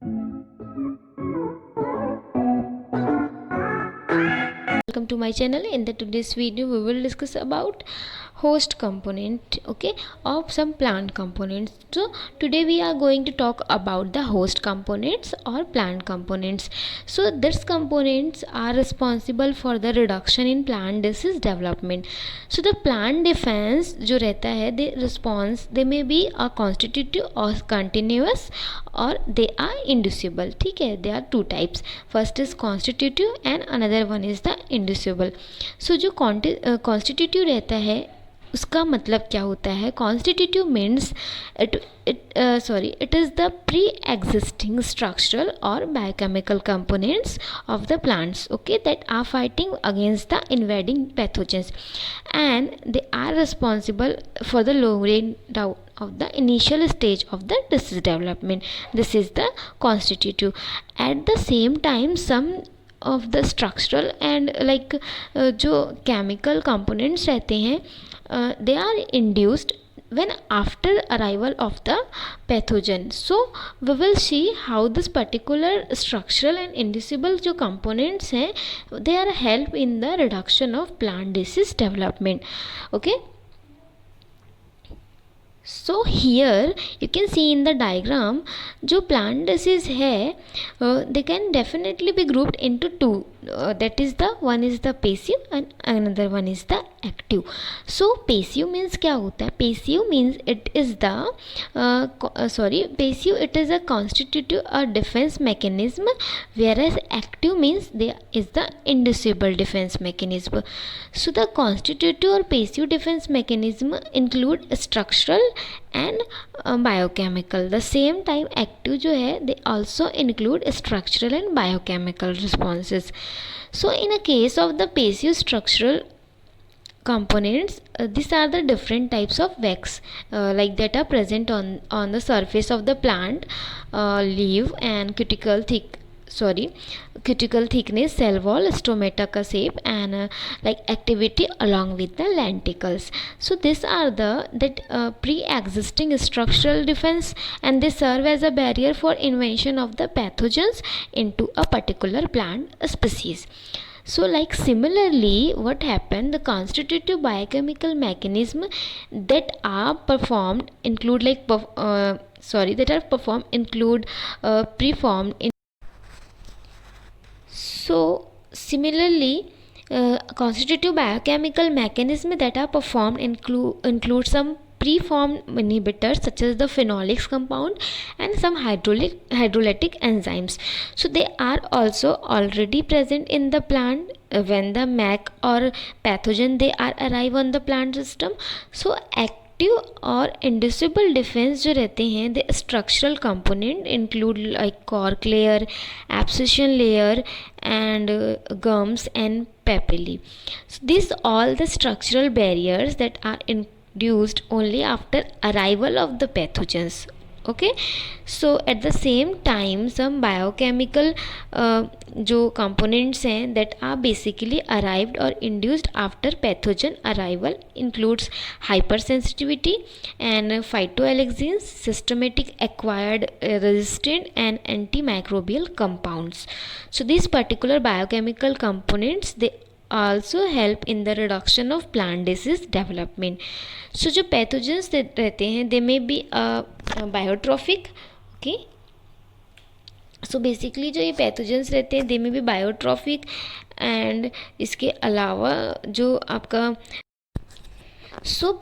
Welcome to my channel. In today's video we will discuss about host component, okay, of some plant components. So today we are going to talk about the host components or plant components. So these components are responsible for the reduction in plant disease development. So the plant defense जो रहता है, the response, they may be a constitutive or continuous or they are inducible. ठीक है, there are two types. First is constitutive and another one is the inducible. So जो constitutive रहता है उसका मतलब क्या होता है? Constitutive means it is the pre existing structural और biochemical components of the plants, okay, that are fighting against the invading pathogens and they are responsible for the lowering down of the initial stage of the disease development. This is the constitutive. At the same time, some of the structural and जो chemical components रहते हैं, they are induced when after arrival of the pathogen. So we will see how this particular structural and inducible जो components हैं, they are help in the reduction of plant disease development, okay. So here you can see in the diagram जो plant disease है, they can definitely be grouped into two, that is the one is the passive and another one is the active. So passive means क्या होता है? Passive means it is the passive it is a constitutive or defense mechanism, whereas active means there is the inducible defense mechanism. So the constitutive or passive defense mechanism include structural and biochemical. The same time active जो है, they also include structural and biochemical responses. So in a case of the passive structural components, these are the different types of wax that are present on the surface of the plant, leaf and cuticle thickness, cell wall, stomata का shape and activity along with the lenticles. So these are the pre-existing structural defense and they serve as a barrier for invasion of the pathogens into a particular plant species. So similarly what happened, the constitutive biochemical mechanism that are performed include preformed in. So similarly constitutive biochemical mechanism that are performed include some preformed inhibitors such as the phenolics compound and some hydrolytic enzymes. So they are also already present in the plant when the MAC or pathogen they are arrive on the plant system. So active और inducible defense जो रहते हैं, the structural component include like cork layer, abscission layer and gums and papillae. So these all the structural barriers that are induced only after arrival of the pathogens, okay. So at the same time some biochemical जो components हैं that are basically arrived or induced after pathogen arrival includes hypersensitivity and phytoalexins, systematic acquired resistant and antimicrobial compounds. So these particular biochemical components they also help in the reduction of plant disease development. So जो pathogens रहते हैं they may be biotrophic, okay. So basically जो ये pathogens रहते हैं दे में भी बायोट्रॉफिक and इसके अलावा जो आपका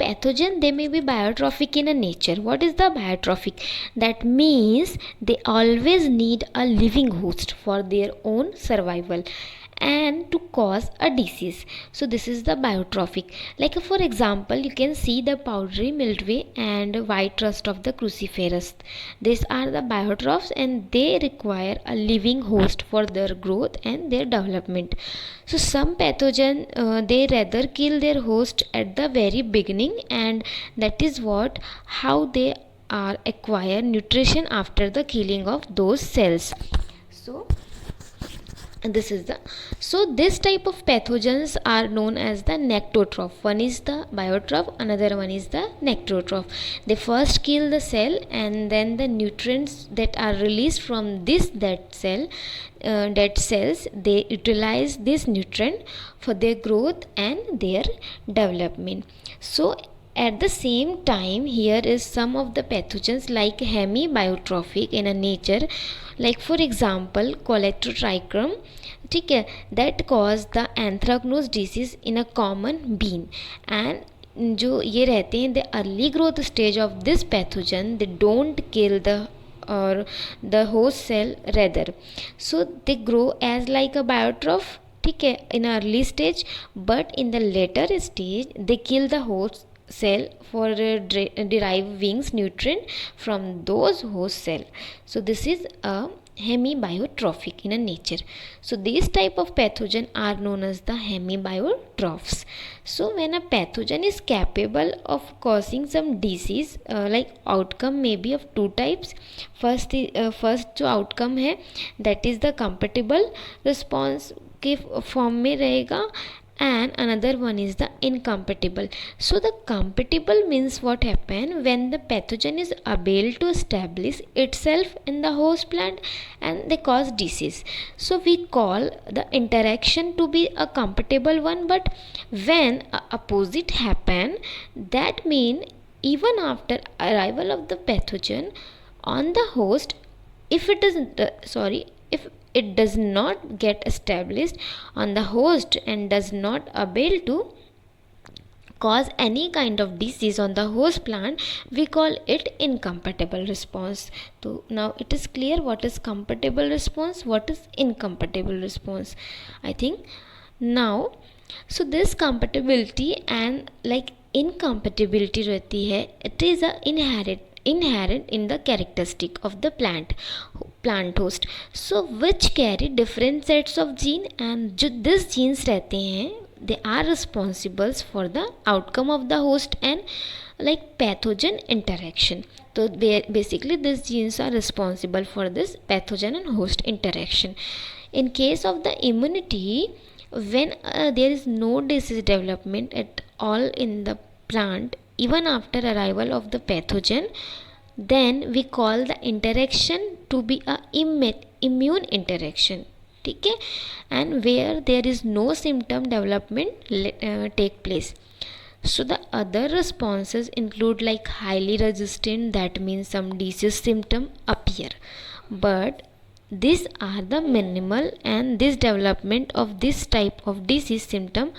pathogen they may be biotrophic in a nature. What is the biotrophic? That means they always need a living host for their own survival and to cause a disease. So this is the biotrophic. Like for example, you can see the powdery mildew and white rust of the cruciferous. These are the biotrophs and they require a living host for their growth and their development. So some pathogen they rather kill their host at the very beginning, and that is how they are acquire nutrition after the killing of those cells. So And this is the, so this type of pathogens are known as the nectotroph. One is the biotroph, another one is the nectotroph. They first kill the cell, and then the nutrients that are released from this dead cells, they utilize this nutrient for their growth and their development. So at the same time, here is some of the pathogens like hemibiotrophic in a nature, like for example choledotrichum, ठीक है, that cause the anthracnose disease in a common bean. And जो ये रहते हैं the early growth stage of this pathogen, they don't kill the or the host cell, rather so they grow as like a biotroph, ठीक है, in early stage, but in the later stage they kill the host cell for derive wings nutrient from those host cell. So this is a hemibiotrophic in a nature. So these type of pathogen are known as the hemibiotrophs. So when a pathogen is capable of causing some disease, like outcome may be of two types. first जो outcome है that is the compatible response के form में रहेगा, and another one is the incompatible. So the compatible means what happen when the pathogen is able to establish itself in the host plant and they cause disease. So we call the interaction to be a compatible one, but when opposite happen, that mean even after arrival of the pathogen on the host, if it is if it does not get established on the host and does not able to cause any kind of disease on the host plant, we call it incompatible response. So now it is clear what is compatible response, what is incompatible response, I think now. So this compatibility and like incompatibility रहती है, it is a inherent in the characteristic of the plant host, so which carry different sets of gene, and जो this genes रहते हैं they are responsible for the outcome of the host and like pathogen interaction. So basically these genes are responsible for this pathogen and host interaction. In case of the immunity, when there is no disease development at all in the plant even after arrival of the pathogen, then we call the interaction to be a immune interaction, ठीक है, and where there is no symptom development take place. So the other responses include like highly resistant, that means some disease symptom appear, but these are the minimal, and this development of this type of disease symptom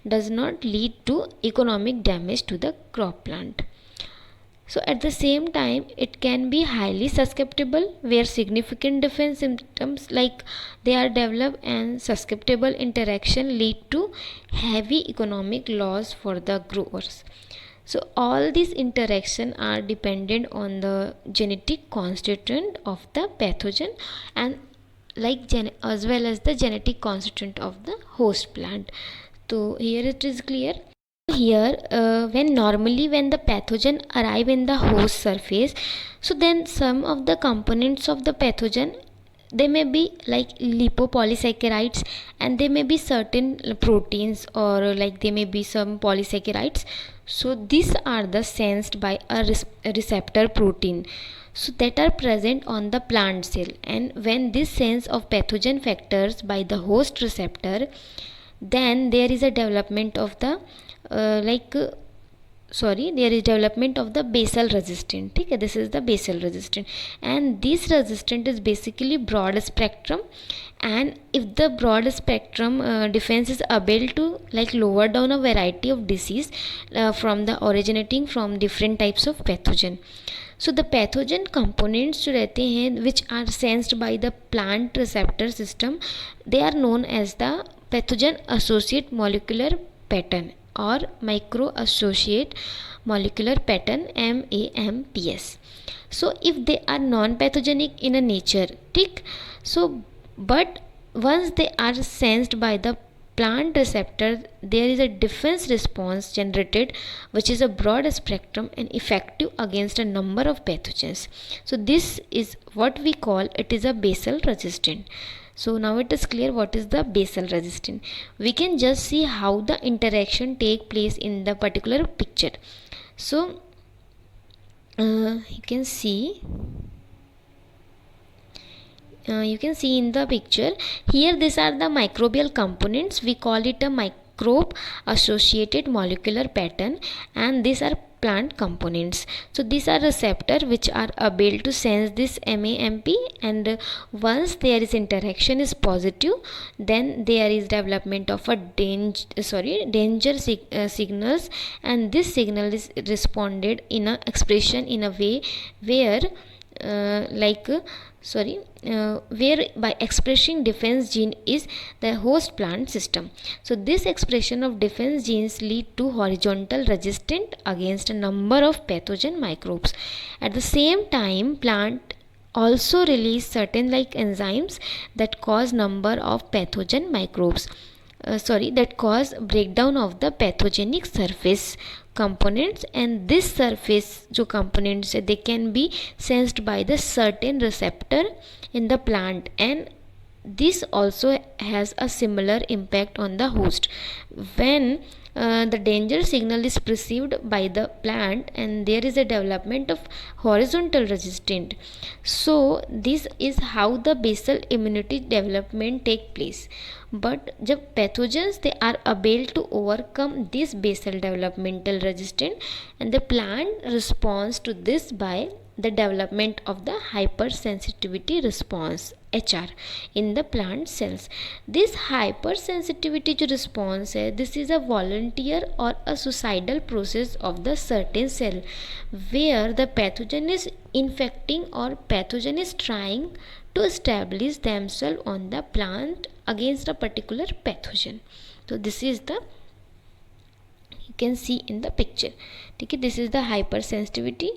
does not lead to economic damage to the crop plant. So at the same time it can be highly susceptible, where significant defense symptoms like they are developed and susceptible interaction lead to heavy economic loss for the growers. So all these interaction are dependent on the genetic constituent of the pathogen and like as well as the genetic constituent of the host plant. So here it is clear. Here when the pathogen arrive in the host surface, so then some of the components of the pathogen, they may be like lipopolysaccharides, and they may be certain proteins, or like they may be some polysaccharides. So these are the sensed by a receptor protein, so that are present on the plant cell, and when this sense of pathogen factors by the host receptor, then there is a development of the there is development of the basal resistant, ठीक है, this is the basal resistant, and this resistant is basically broad spectrum, and if the broad spectrum defense is able to like lower down a variety of disease from the originating from different types of pathogen. So the pathogen components जो रहते हैं which are sensed by the plant receptor system, they are known as the pathogen associate molecular pattern or micro associate molecular pattern, MAMPS. So if they are non-pathogenic in a nature, ठीक, so but once they are sensed by the plant receptor, there is a defense response generated which is a broad spectrum and effective against a number of pathogens. So this is what we call it is a basal resistant. So now it is clear what is the basal resistance. We can just see how the interaction take place in the particular picture. So you can see in the picture here, these are the microbial components. We call it a microbe associated molecular pattern, and these are plant components. So these are receptors which are able to sense this MAMP, and once there is interaction is positive, then there is development of a danger signals, and this signal is responded in a expression in a way where where by expressing defense gene is the host plant system. So this expression of defense genes lead to horizontal resistance against a number of pathogen microbes. At the same time, plant also release certain enzymes that cause number of pathogen microbes that cause breakdown of the pathogenic surface components, and this surface components they can be sensed by the certain receptor in the plant, and this also has a similar impact on the host. When the danger signal is perceived by the plant, and there is a development of horizontal resistance. So this is how the basal immunity development take place. But जब pathogens they are able to overcome this basal developmental resistance, and the plant responds to this by the development of the hypersensitivity response HR in the plant cells. This hypersensitivity response this is a volunteer or a suicidal process of the certain cell where the pathogen is infecting or pathogen is trying to establish themselves on the plant against a particular pathogen. So this is the you can see in the picture. Okay, this is the hypersensitivity.